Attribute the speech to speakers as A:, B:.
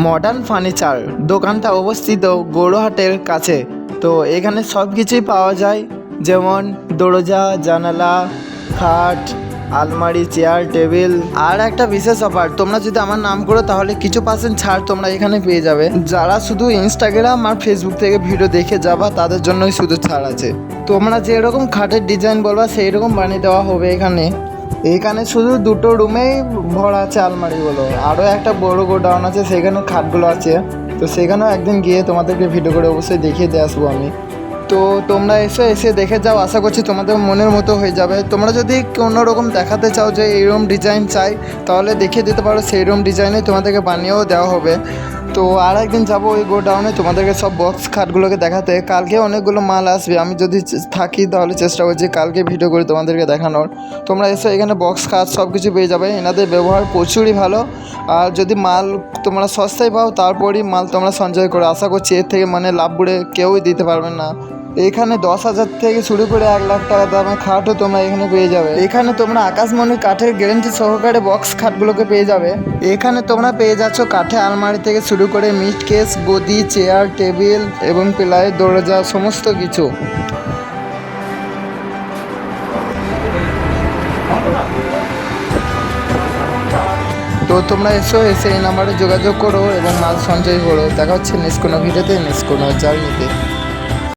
A: Modern furniture দোকানটা অবস্থিত গৌরহাটের কাছে। তো এখানে সব কিছুই পাওয়া যায়, যেমন দরজা, জানালা, খাট, আলমারি, চেয়ার, টেবিল। আর একটা বিশেষ অফার, তোমরা যদি আমার নাম করো তাহলে কিছু % ছাড় তোমরা এখানে পেয়ে যাবে। যারা শুধু ইনস্টাগ্রাম আর ফেসবুক থেকে ভিডিও দেখে যাবা তাদের জন্যই শুধু ছাড় আছে। তোমরা যেরকম খাটের ডিজাইন বলবা সেই রকম বানিয়ে দেওয়া হবে। এখানে শুধু 2টো রুমেই ভরা আছে আলমারিগুলো। আরও একটা বড় গোডাউন আছে, সেখানে খাটগুলো আছে। তো সেখানেও একদিন গিয়ে তোমাদেরকে ভিডিও করে অবশ্যই দেখিয়ে দিয়ে আসবো আমি। তো তোমরা এসে দেখে যাও, আশা করছি তোমাদের মনের মতো হয়ে যাবে। তোমরা যদি কোনো রকম দেখাতে চাও যে এইরকম ডিজাইন চাই, তাহলে দেখিয়ে দিতে পারো, সেইরকম ডিজাইনে তোমাদেরকে বানিয়েও দেওয়া হবে। তো আর একদিন যাবো ওই গোডাউনে তোমাদেরকে সব বক্স খাটগুলোকে দেখাতে। কালকে অনেকগুলো মাল আসবে, আমি যদি থাকি তাহলে চেষ্টা করছি কালকে ভিডিও করে তোমাদেরকে দেখানোর। তোমরা এসে এখানে বক্স খাট সব কিছু পেয়ে যাবে। এনাদের ব্যবহার প্রচুরই ভালো। আর যদি মাল তোমরা সস্তায় পাও তারপরই মাল তোমরা সঞ্চয় করো। আশা করছি এর থেকে লাভ বুড়ে কেউই দিতে পারবে না। এখানে 10,000 থেকে শুরু করে 1 লাখ টাকা দামের খাটও তোমরা এখানে পেয়ে যাবে। এখানে তোমরা আকাশমণি কাঠের গ্যারেন্টি সহকারে বক্স খাটগুলোকে পেয়ে যাবে। এখানে তোমরা পেয়ে যাচ্ছ কাঠে আলমারি থেকে শুরু করে মিট কেস, গদি, চেয়ার, টেবিল এবং প্লাই, দরজা, সমস্ত কিছু। তো তোমরা এসে এই নাম্বারে যোগাযোগ করো এবং মাল সঞ্চয় করো। দেখা হচ্ছে নেক্সট কোনো ভিডিওতে, নেক্সট কোনো জার্নিতে।